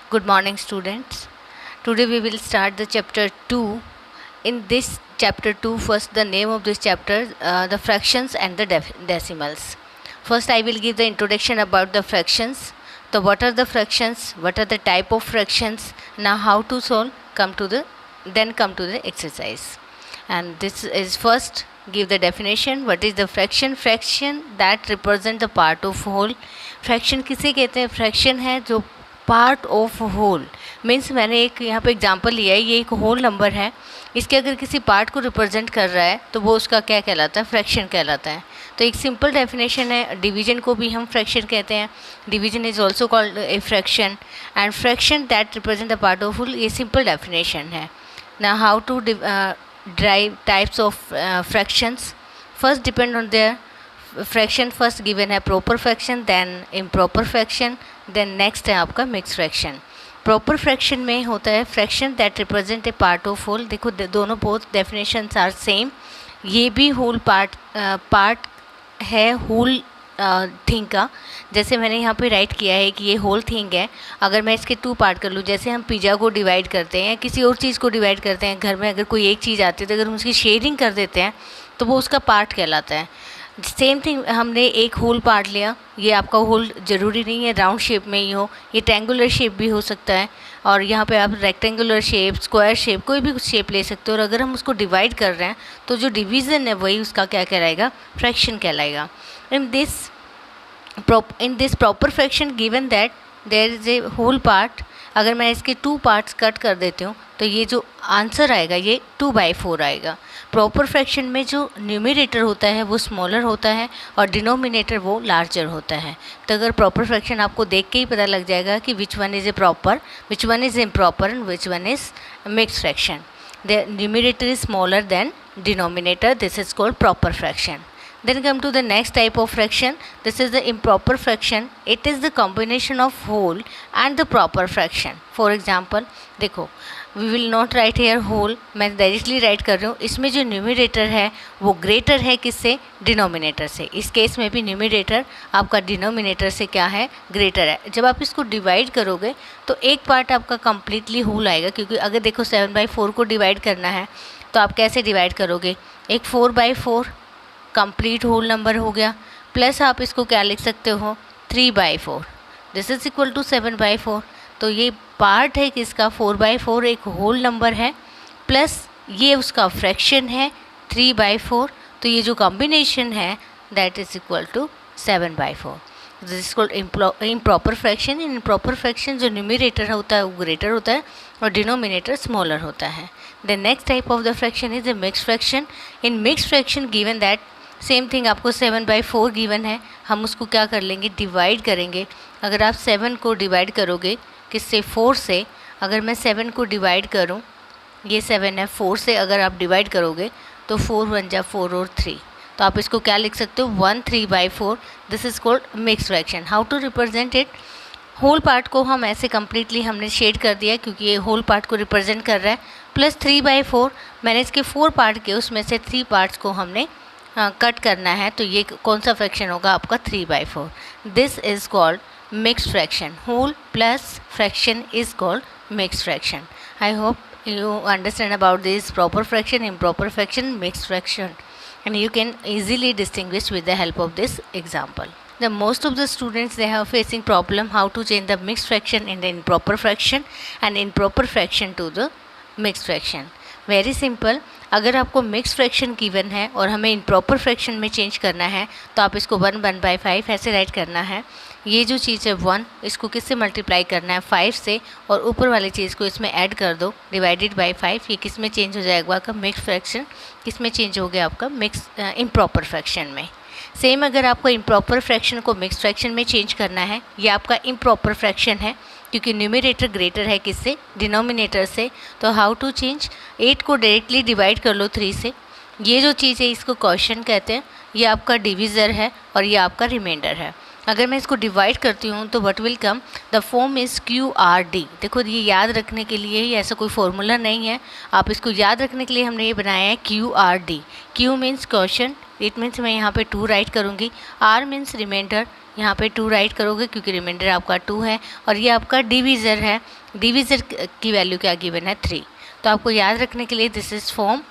Good morning, students. Today we will start the chapter 2. In this chapter 2, first the name of this chapter, the fractions and the decimals. First I will give the introduction about the fractions. So what are the fractions? What are the type of fractions? Now how to solve? Come to the exercise. And this is first give the definition. What is the fraction? Fraction that represent the part of whole. Fraction किसे कहते हैं? Fraction है जो part of whole, means मैंने एक यहाँ पे example लिया है, ये एक होल नंबर है, इसके अगर किसी पार्ट को रिप्रेजेंट कर रहा है तो वो उसका क्या कहलाता है? फ्रैक्शन कहलाता है. तो एक सिंपल डेफिनेशन है. डिवीजन को भी हम फ्रैक्शन कहते हैं. Division is also called a fraction and fraction that represent the part of whole. ये सिंपल डेफिनेशन है. ना how to drive types of fractions. First depend on their fraction. First given है proper fraction, then improper fraction, then next है आपका mix fraction. Proper fraction में होता है fraction that represent a part of whole. देखो दोनों both definitions are same. ये भी होल पार्ट है होल थिंग का. जैसे मैंने यहाँ पे राइट किया है कि ये होल थिंग है. अगर मैं इसके 2 पार्ट कर लूँ, जैसे हम पिज़्ज़ा को डिवाइड करते हैं या किसी और चीज़ को डिवाइड करते हैं, घर में अगर कोई एक चीज़ आती है तो अगर हम उसकी शेयरिंग कर देते हैं तो वो उसका पार्ट कहलाता है. सेम थिंग हमने एक होल पार्ट लिया. ये आपका होल ज़रूरी नहीं है राउंड शेप में ही हो, ये ट्रायंगुलर शेप भी हो सकता है. और यहाँ पे आप रेक्टेंगुलर शेप, स्क्वायर शेप, कोई भी शेप ले सकते हो. और अगर हम उसको डिवाइड कर रहे हैं तो जो डिवीज़न है वही उसका क्या कहलाएगा? फ्रैक्शन कहलाएगा. In this proper fraction given that there is a whole part, अगर मैं इसके 2 पार्ट्स कट कर देती हूँ तो ये जो आंसर आएगा ये 2/4 आएगा. प्रॉपर फ्रैक्शन में जो न्यूमरेटर होता है वो स्मॉलर होता है और डिनोमिनेटर वो लार्जर होता है. तो अगर प्रॉपर फ्रैक्शन आपको देख के ही पता लग जाएगा कि which one is a proper, which one is improper and which one is mix fraction. The numerator is smaller than denominator. This is called proper fraction. Then come to the next type of fraction. This is the improper fraction. It is the combination of whole and the proper fraction. For example, देखो we will not write here whole, मैं directly right कर रही हूँ. इसमें जो numerator है वो greater है किससे? डिनोमिनेटर से. इस केस में भी न्यूमरेटर आपका डिनोमिनेटर से क्या है? ग्रेटर है. जब आप इसको डिवाइड करोगे तो एक पार्ट आपका कम्प्लीटली होल आएगा, क्योंकि अगर देखो 7/4 को डिवाइड करना है तो आप कैसे डिवाइड करोगे? एक 4/4 कंप्लीट होल नंबर हो गया, प्लस आप इसको क्या लिख सकते हो? 3/4. This is equal to 7/4. तो ये पार्ट है किसका? 4/4 एक होल नंबर है, प्लस ये उसका फ्रैक्शन है 3/4. तो ये जो कॉम्बिनेशन है that is equal to 7/4. This is called improper fraction. In improper fraction जो न्यूमरेटर होता है वो ग्रेटर होता है और डिनोमिनेटर स्मॉलर होता है. The next type of the fraction is the mix fraction. In mix fraction given that same thing आपको 7/4 गिवन है, हम उसको क्या कर लेंगे? डिवाइड करेंगे. अगर आप 7 को डिवाइड करोगे किससे? 4 से. अगर मैं 7 को डिवाइड करूं, ये 7 है, 4 से अगर आप डिवाइड करोगे तो 4 1 जा 4 और 3. तो आप इसको क्या लिख सकते हो? 1/3/4. This is called mix fraction. How to represent it? Whole part को हम ऐसे कम्प्लीटली हमने शेड कर दिया क्योंकि ये होल पार्ट को रिप्रेजेंट कर रहा है, प्लस 3/4 मैंने इसके 4 पार्ट किए, उसमें से 3 पार्ट्स को हमने कट करना है. तो ये कौन सा फ्रैक्शन होगा आपका? 3/4. This is called mix fraction. Whole plus fraction is called mix fraction. I hope you understand about this proper fraction, improper fraction, mixed fraction, and you can easily distinguish with the help of this example. The most of the students they have facing problem how to change the mixed fraction in the improper fraction and improper fraction to the mixed fraction. Very simple. अगर आपको mix fraction given है और हमें improper fraction में change करना है तो आप इसको 1/5 ऐसे राइट करना है. ये जो चीज़ है 1, इसको किससे मल्टीप्लाई करना है? 5 से, और ऊपर वाली चीज़ को इसमें ऐड कर दो डिवाइडेड बाय 5. ये किस में चेंज हो जाएगा? आपका मिक्स फ्रैक्शन किस में चेंज हो गया? आपका मिक्स इम्प्रॉपर फ्रैक्शन में. सेम अगर आपको इम्प्रॉपर फ्रैक्शन को मिक्स फ्रैक्शन में चेंज करना है, ये आपका इम्प्रॉपर फ्रैक्शन है क्योंकि न्यूमरेटर ग्रेटर है किससे? डिनोमिनेटर से. तो हाउ टू चेंज? 8 को डायरेक्टली डिवाइड कर लो 3 से. ये जो चीज़ है इसको क्वेश्चन कहते हैं. ये आपका डिविज़र है और ये आपका रिमाइंडर है. अगर मैं इसको डिवाइड करती हूँ तो what will come, the form is QRD। देखो ये याद रखने के लिए ही, ऐसा कोई फॉर्मूला नहीं है, आप इसको याद रखने के लिए हमने ये बनाया है QRD। Q means question, it means मैं यहाँ पे 2 राइट करूँगी, R मीन्स रिमाइंडर, यहाँ पे 2 राइट करोगे क्योंकि रिमाइंडर आपका 2 है, और ये आपका डिवीज़र है, डिवीज़र की वैल्यू क्या गिवन है 3। तो आपको याद रखने के लिए this is form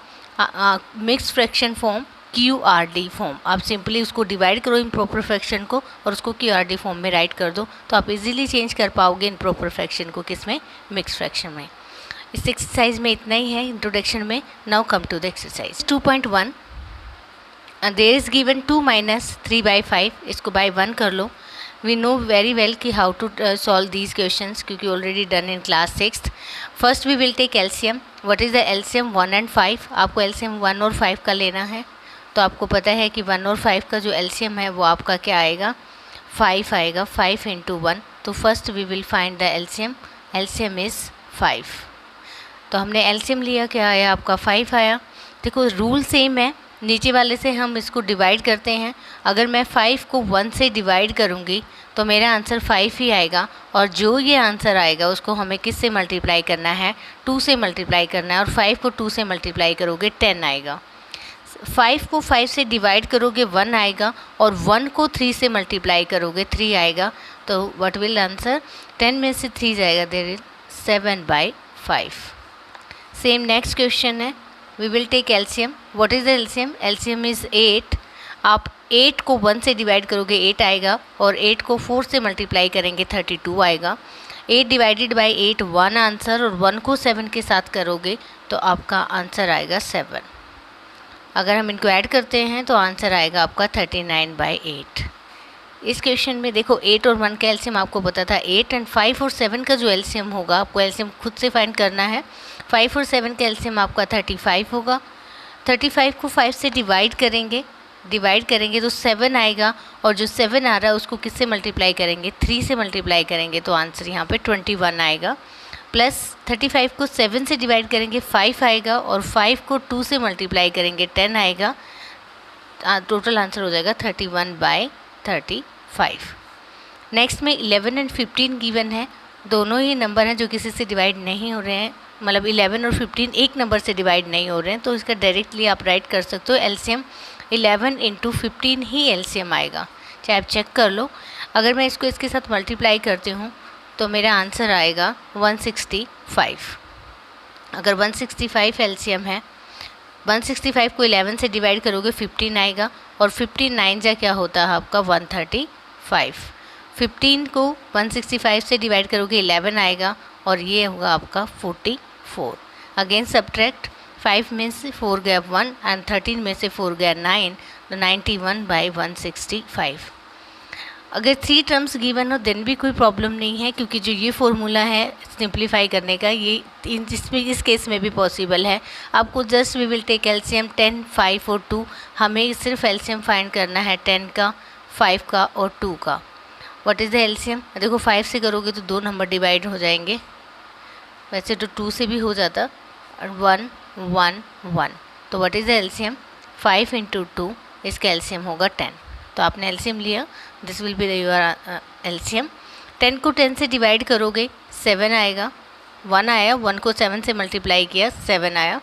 mix fraction form QRD form. आप सिंपली उसको डिवाइड करो इम्प्रॉपर फ्रैक्शन को और उसको QRD फॉर्म में राइट कर दो, तो आप इजीली चेंज कर पाओगे इम्प्रॉपर फ्रैक्शन को, किस में, मिक्स फ्रैक्शन में। इस एक्सरसाइज में इतना ही है इंट्रोडक्शन में। Now come to the exercise 2.1। There is given 2 - 3/5, इसको बाय 1 कर लो। वी नो वेरी वेल कि how to solve these questions, क्योंकि already done in class 6th। First we will take LCM. What is the LCM 1 and 5? आपको LCM 1 और 5 का लेना है, तो आपको पता है कि 1 और 5 का जो एलसीएम है वो आपका क्या आएगा, 5 आएगा, 5 × 1। तो first we will find the LCM, LCM is 5। तो हमने एलसीएम लिया, क्या आया आपका 5 आया। देखो रूल सेम है, नीचे वाले से हम इसको डिवाइड करते हैं। अगर मैं 5 को 1 से डिवाइड करूँगी तो मेरा आंसर 5 ही आएगा, और जो ये आंसर आएगा उसको हमें किस से मल्टीप्लाई करना है, 2 से मल्टीप्लाई करना है, और 5 को 2 से मल्टीप्लाई करोगे 10 आएगा। 5 को 5 से डिवाइड करोगे 1 आएगा, और 1 को 3 से मल्टीप्लाई करोगे 3 आएगा। तो व्हाट विल आंसर, 10 में से 3 जाएगा, there is 7/5। Same next question है, we will take LCM. What is the LCM, LCM is 8। आप 8 को 1 से डिवाइड करोगे 8 आएगा, और 8 को 4 से मल्टीप्लाई करेंगे 32 आएगा। 8 डिवाइडेड बाई 8 1 आंसर, और 1 को 7 के साथ करोगे तो आपका आंसर आएगा 7। अगर हम इनको ऐड करते हैं तो आंसर आएगा आपका 39/8। इस क्वेश्चन में देखो 8 और 1 का एलसीएम आपको पता था 8, एंड 5 और 7 का जो एलसीएम होगा आपको एलसीएम खुद से फाइंड करना है। 5 और 7 का एलसीएम आपका 35 होगा। 35 को 5 से डिवाइड करेंगे तो 7 आएगा, और जो 7 आ रहा है उसको किससे मल्टीप्लाई करेंगे, 3 से मल्टीप्लाई करेंगे, तो आंसर यहाँ पे 21 आएगा। प्लस 35 को 7 से डिवाइड करेंगे 5 आएगा, और 5 को 2 से मल्टीप्लाई करेंगे 10 आएगा। टोटल आंसर हो जाएगा 31/35। नेक्स्ट में 11 and 15 गिवन है, दोनों ही नंबर हैं जो किसी से डिवाइड नहीं हो रहे हैं, मतलब 11 और 15 एक नंबर से डिवाइड नहीं हो रहे हैं, तो इसका डायरेक्टली आप राइट कर सकते हो एलसीएम 11 × 15 ही एलसीएम आएगा, चाहे आप चेक कर लो। अगर मैं इसको इसके साथ मल्टीप्लाई करती हूँ तो मेरा आंसर आएगा 165। अगर 165 एलसीएम है, 165 को 11 से डिवाइड करोगे 15 आएगा, और 15 9 जा क्या होता है आपका 135। 15 को 165 से डिवाइड करोगे 11 आएगा, और ये होगा आपका 44। अगेन सब्ट्रैक्ट, 5 में से 4 गया 1, एंड 13 में से 4 गया 9, तो 91/165। अगर 3 टर्म्स गिवन हो देन भी कोई प्रॉब्लम नहीं है, क्योंकि जो ये फॉर्मूला है सिंप्लीफाई करने का, ये इस केस में भी पॉसिबल है। आपको just we will take LCM 10, 5 और 2। हमें सिर्फ एलसीएम फाइंड करना है 10 का, 5 का और 2 का। व्हाट इज़ द एलसीएम, देखो 5 से करोगे तो 2 नंबर डिवाइड हो जाएंगे, वैसे तो 2 से भी हो जाता, 1 1 1। तो व्हाट इज़ द एलसीएम, 5 × 2, इसका एलसीएम होगा 10। तो आपने एलसीएम लिया, this will be your LCM. 10 को 10 से डिवाइड करोगे 7 आएगा, 1 आया, 1 को 7 से मल्टीप्लाई किया 7 आया,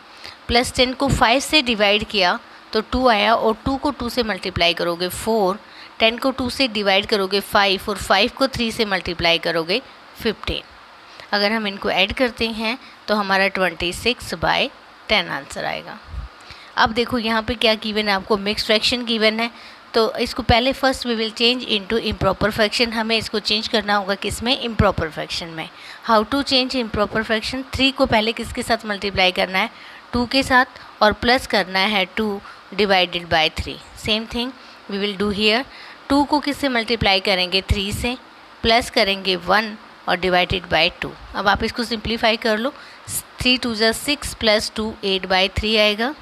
प्लस 10 को 5 से डिवाइड किया तो 2 आया, और 2 को 2 से मल्टीप्लाई करोगे 4, 10 को 2 से डिवाइड करोगे 5, और 5 को 3 से मल्टीप्लाई करोगे 15। अगर हम इनको ऐड करते हैं तो हमारा 26/10 आंसर आएगा। अब देखो यहाँ पे क्या गिवन है, आपको मिक्स फ्रैक्शन गिवन है, तो इसको पहले first we will change into improper fraction. हमें इसको चेंज करना होगा किस में, इम्प्रॉपर फ्रैक्शन में। How to change improper fraction, 3 को पहले किसके साथ मल्टीप्लाई करना है, 2 के साथ, और प्लस करना है 2 divided by 3। Same thing we will do here. 2 को किससे मल्टीप्लाई करेंगे, 3 से, प्लस करेंगे 1 और डिवाइडेड बाय 2। अब आप इसको सिंप्लीफाई कर लो, 3 2 जा 6 प्लस 2 8/3 आएगा,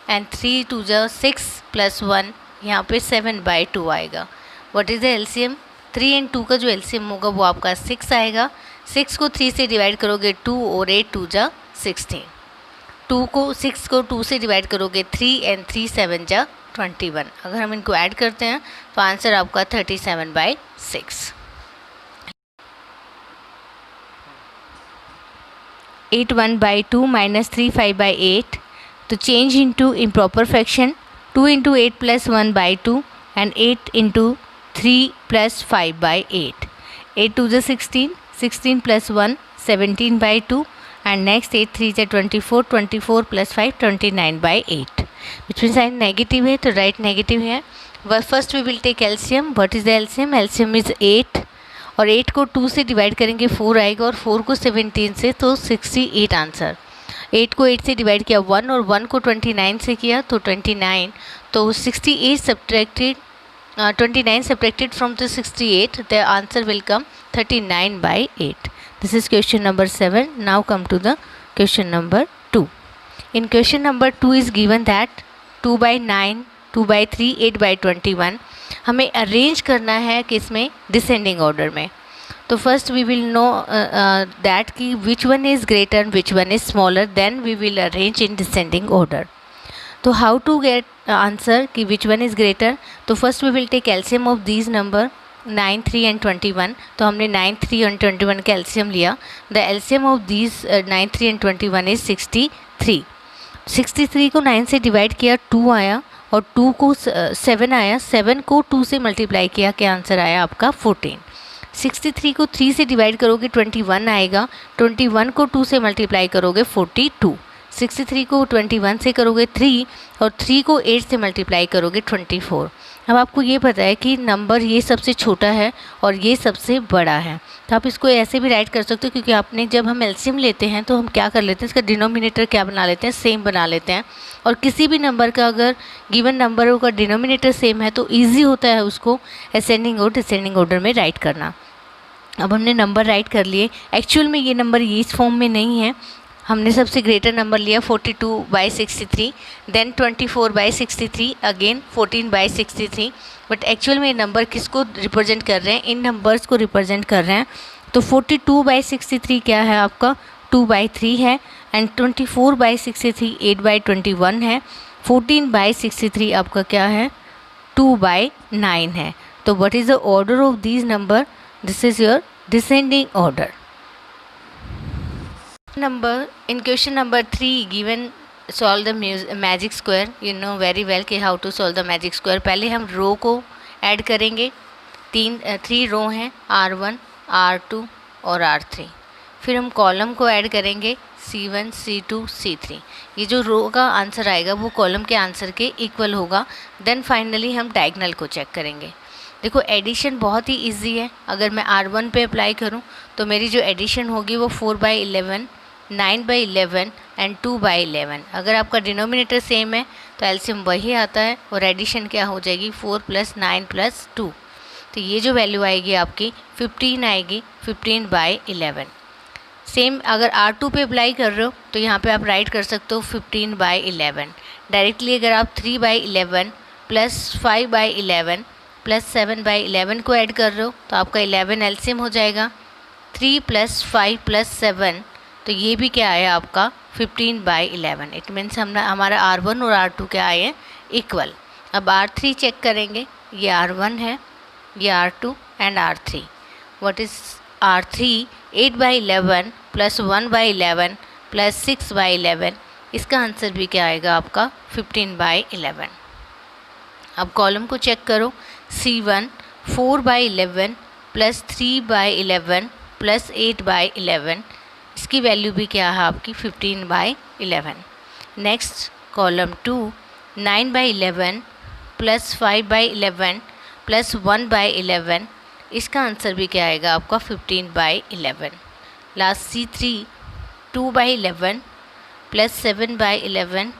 एंड 3 2 जा 6 प्लस 1 यहाँ पे 7/2 आएगा। What is the LCM, 3 and 2 का जो एलसीएम होगा वो आपका 6 आएगा। 6 को 3 से डिवाइड करोगे 2, और 8 2 जा 16। 6 को 2 से डिवाइड करोगे 3, एंड 3 7 जा 21। अगर हम इनको ऐड करते हैं तो आंसर आपका 37/6। 8/1/2 minus 3/5/8 to change into improper fraction 2 into 8 plus 1/2 and 8 into 3 plus 5/8. 8 to the 16, 16 plus 1 17/2 and next 8 3 is 24, 24 plus 5 29/8, which means sign negative है तो write negative है. First we will take LCM. What is the LCM? LCM is 8 और 8 को 2 से divide करेंगे 4 आएगा और 4 को 17 से तो 68 आंसर. 8 को 8 से डिवाइड किया 1 और 1 को 29 से किया तो 29, तो 68 subtracted 29 subtracted from the 68, the answer will come 39/8. This is question number 7. Now come to the question number 2. In question number 2 is given that 2/9, 2/3, 8/21 हमें अरेंज करना है किसमें, डिसेंडिंग ऑर्डर में. तो first we will know that कि which one is greater which one is smaller, then we will arrange in descending order. तो how to get answer कि which one is greater. तो first we will take LCM of these number 9, 3 and 21. तो हमने 9, 3 and 21 का LCM लिया. The LCM of these 9, 3 and 21 is 63. 63 को 9 से divide किया 2 आया और 2 को 7 आया. 7 को 2 से मल्टीप्लाई किया, क्या आंसर आया आपका 14. 63 को 3 से डिवाइड करोगे 21 आएगा. 21 को 2 से मल्टीप्लाई करोगे 42. 63 को 21 से करोगे 3 और 3 को 8 से मल्टीप्लाई करोगे 24. अब आपको ये पता है कि नंबर ये सबसे छोटा है और ये सबसे बड़ा है, तो आप इसको ऐसे भी राइट कर सकते हो, क्योंकि आपने जब हम एलसीएम लेते हैं तो हम क्या कर लेते हैं, इसका डिनोमिनेटर क्या बना लेते हैं, सेम बना लेते हैं. और किसी भी नंबर का अगर गिवन नंबर का डिनोमिनेटर सेम है तो ईजी होता है उसको असेंडिंग और डिसेंडिंग ऑर्डर में राइट करना. अब हमने नंबर राइट कर लिए. एक्चुअल में ये नंबर ये इस फॉर्म में नहीं है. हमने सबसे ग्रेटर नंबर लिया 42/63, देन 24/63, अगेन 14/63. बट एक्चुअल में ये नंबर किसको रिप्रेजेंट कर रहे हैं, इन नंबर्स को रिप्रेजेंट कर रहे हैं. तो 42/63 क्या है आपका 2/3 है एंड 24/63 8/21 है. 14/63 आपका क्या है 2/9 है. तो what is the order of these number, this is your descending order. Number in question number 3 given solve the magic square. You know very well कि how to solve the magic square. पहले हम रो को add करेंगे. 3 रो हैं R1, R2 और R3. फिर हम column को ऐड करेंगे C1, C2, C3. ये जो रो का आंसर आएगा वो कॉलम के आंसर के इक्वल होगा. देन फाइनली हम डायगनल को चेक करेंगे. देखो एडिशन बहुत ही इजी है. अगर मैं R1 पे अप्लाई करूँ तो मेरी जो एडिशन होगी वो 4/11, 9/11 एंड 2/11. अगर आपका डिनोमिनेटर सेम है तो एलसीएम वही आता है और एडिशन क्या हो जाएगी 4 + 9 + 2. तो ये जो वैल्यू आएगी आपकी 15 आएगी, 15/11. सेम अगर R2 पे अप्लाई कर रहे हो तो यहाँ पे आप राइट कर सकते हो 15/11. डायरेक्टली अगर आप 3/11 + 5/11 + 7/11 को ऐड कर रहे हो तो आपका 11 एलसीएम हो जाएगा. 3 + 5 + 7 तो ये भी क्या आया आपका 15/11. इट मीन्स हमारा R1 और R2 क्या आए हैं इक्वल. अब R3 चेक करेंगे. ये R1 है, ये R2 and R3. What is R3 8/11 + 1/11 + 6/11. इसका आंसर भी क्या आएगा आपका 15/11. अब कॉलम को चेक करो. C1 4/11 + 3/11 + 8/11. इसकी वैल्यू भी क्या है आपकी 15/11. Next column 2 9/11 + 5/11 + 1/11. इसका आंसर भी क्या आएगा आपका 15/11. Last C3 2/11 + 7/11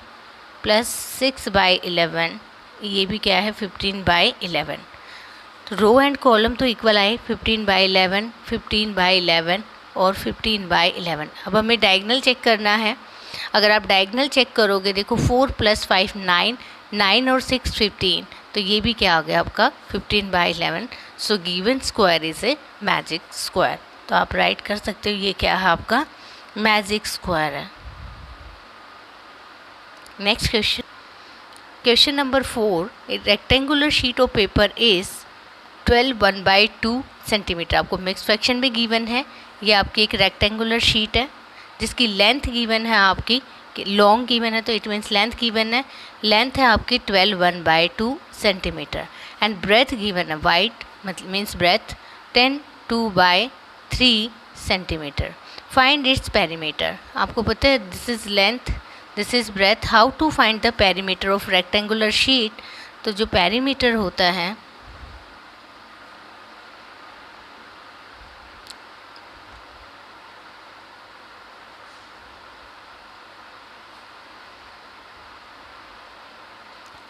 + 6/11. ये भी क्या है 15/11. तो रो एंड कॉलम तो इक्वल आए 15/11, 15/11 और 15/11. अब हमें डायगनल चेक करना है. अगर आप डायगनल चेक करोगे देखो 4 + 5 9, 9 और 6 15. तो ये भी क्या आ गया आपका 15/11. So given square is a magic square. तो आप राइट कर सकते हो ये क्या है आपका मैजिक स्क्वायर है. Next question Question number 4, a rectangular sheet of paper is 12 1/2 centimetre. आपको मिक्स फ्रैक्शन भी गिवन है। ये आपकी एक रेक्टेंगुलर शीट है जिसकी लेंथ गिवन है आपकी, लॉन्ग गिवन है तो इट मीन्स लेंथ गिवन है। लेंथ है आपकी 12 1/2 सेंटीमीटर एंड ब्रेथ गिवन है, वाइड मतलब means breadth 10 2/3 centimetre. Find its perimeter. आपको पता है this is length, this is breadth. How to find the perimeter of rectangular sheet. तो जो पेरीमीटर होता है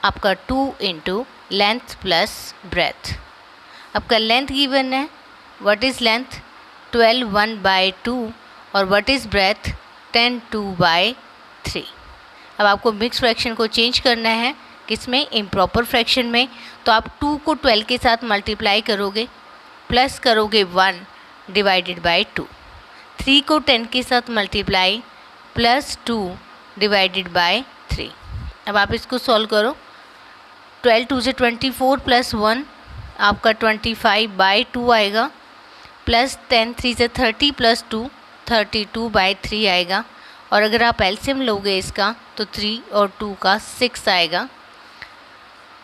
आपका 2 इंटू लेंथ प्लस ब्रेथ। आपका लेंथ गिवन है, व्हाट इज़ लेंथ 12 1/2 और व्हाट इज़ ब्रेथ 10 2/3। अब आपको मिक्स फ्रैक्शन को चेंज करना है, किसमें, इम्प्रॉपर फ्रैक्शन में। तो आप 2 को 12 के साथ मल्टीप्लाई करोगे, प्लस करोगे 1 डिवाइडेड बाय 2। 3 को 10 के साथ मल्टीप्लाई, प्लस 2 डिवाइडेड बाय 3। अब आप इसको सॉल्व करो। 12 2 से 24 प्लस 1 आपका 25/2 आएगा, प्लस 10 3 से 30 प्लस 2 32/3 आएगा। और अगर आप एलसीएम लोगे इसका तो 3 और 2 का 6 आएगा।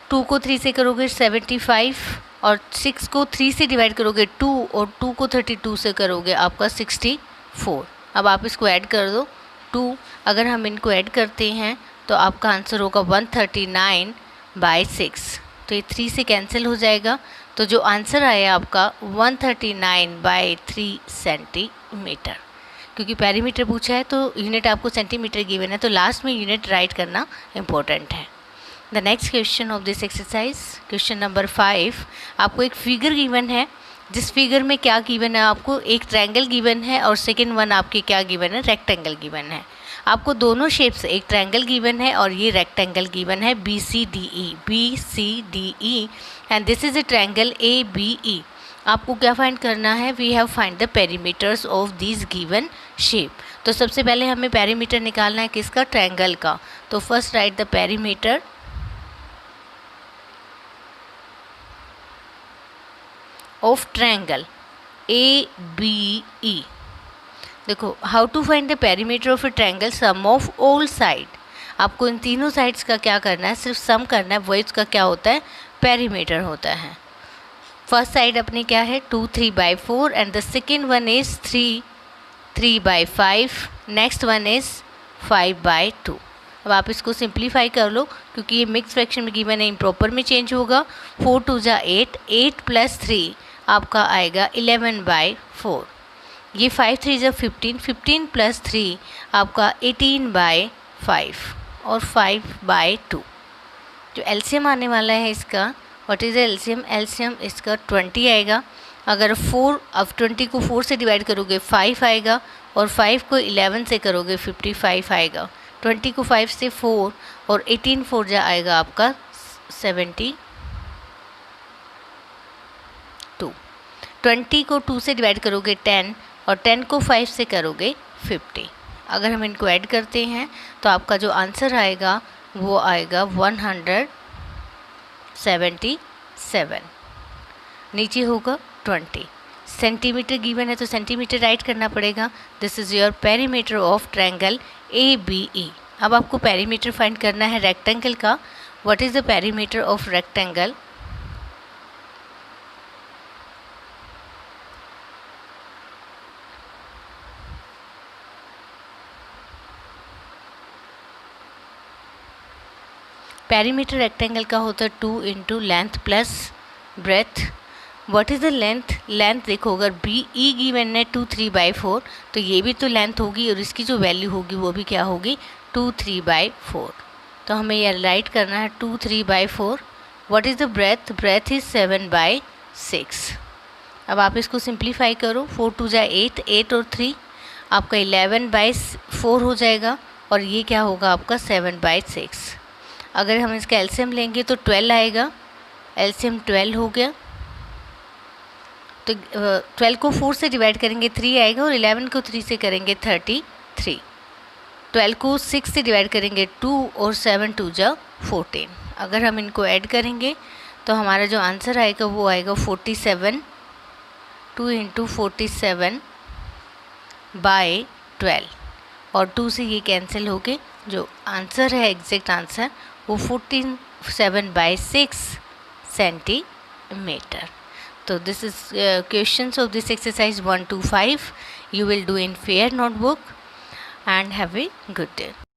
2 को 3 से करोगे 75 और 6 को 3 से डिवाइड करोगे 2 और 2 को 32 से करोगे आपका 64। अब आप इसको ऐड कर दो 2, अगर हम इनको ऐड करते हैं तो आपका आंसर होगा 139/6। तो ये 3 से कैंसिल हो जाएगा, तो जो आंसर आया आपका 139/3 सेंटीमीटर। क्योंकि पेरीमीटर पूछा है तो यूनिट आपको सेंटीमीटर गिवन है, तो लास्ट में यूनिट राइट करना इम्पोर्टेंट है। The next question of this exercise, question number 5, आपको एक फिगर गिवन है। जिस फिगर में क्या गिवन है, आपको एक ट्रायंगल गिवन है और सेकेंड वन आपकी क्या गिवन है, रेक्टेंगल गिवन है। आपको दोनों शेप्स, एक ट्रायंगल गिवन है और ये रेक्टेंगल गिवन है BCDE and this is a triangle ABE। आपको क्या फाइंड करना है, we have find the perimeters of this given shape. तो सबसे पहले हमें पेरीमीटर निकालना है किसका, ट्रायंगल का। तो first write the perimeter of triangle ABE। देखो, how to find the perimeter of a triangle, sum of all side. आपको इन तीनों साइड्स का क्या करना है, सिर्फ सम करना है, वही उसका क्या होता है, पेरीमीटर होता है। फर्स्ट साइड अपनी क्या है 2 3/4 and the second one is 3 3/5, next one is 5/2। अब आप इसको सिंप्लीफाई कर लो क्योंकि ये मिक्स फ्रैक्शन में गिवन है, इम्प्रॉपर में चेंज होगा। 4 2 जा 8, 8 प्लस 3 आपका आएगा 11/4। ये 5 3 जा 15, 15 प्लस 3 आपका 18/5 और 5/2। जो एलसीएम आने वाला है इसका, व्हाट इज़ एलसीएम, एलसीएम इसका 20 आएगा। अगर 4, अब 20 को 4 से डिवाइड करोगे 5 आएगा और 5 को 11 से करोगे 55 आएगा। 20 को 5 से 4 और 18 4 जा आएगा आपका 72। 20 को 2 से डिवाइड करोगे 10 और 10 को 5 से करोगे 50। अगर हम इनको ऐड करते हैं तो आपका जो आंसर आएगा वो आएगा 177। नीचे होगा 20। सेंटीमीटर गिवन है तो सेंटीमीटर राइट करना पड़ेगा। This is your perimeter of triangle ABE। अब आपको पेरीमीटर फाइंड करना है रेक्टेंगल का। What is the perimeter of rectangle, perimeter rectangle का होता है 2 into length plus breath. What is the length, length देखो अगर BE गिवन है 2 3/4 तो ये भी तो लेंथ होगी और इसकी जो वैल्यू होगी वो भी क्या होगी 2 3/4। तो हमें यह राइट करना है 2 3/4। What is the breadth, breadth is 7/6। अब आप इसको सिंप्लीफाई करो, 4 2 जा 8, 8 और 3 आपका 11/4 हो जाएगा और ये क्या होगा आपका 7/6। अगर हम इसका एलसीएम लेंगे तो 12 आएगा, एलसीएम 12 हो गया। तो 12 को 4 से डिवाइड करेंगे 3 आएगा और 11 को 3 से करेंगे 33। 12 को 6 से डिवाइड करेंगे 2 और 7 2 जा 14। अगर हम इनको ऐड करेंगे तो हमारा जो आंसर आएगा वो आएगा 47, 2 इंटू 47 बाय 12, और 2 से ये कैंसिल हो के जो आंसर है एग्जैक्ट आंसर वो 47 by 6 centimetre. So this is questions of this exercise 1 to 5 you will do in fair notebook, and have a good day.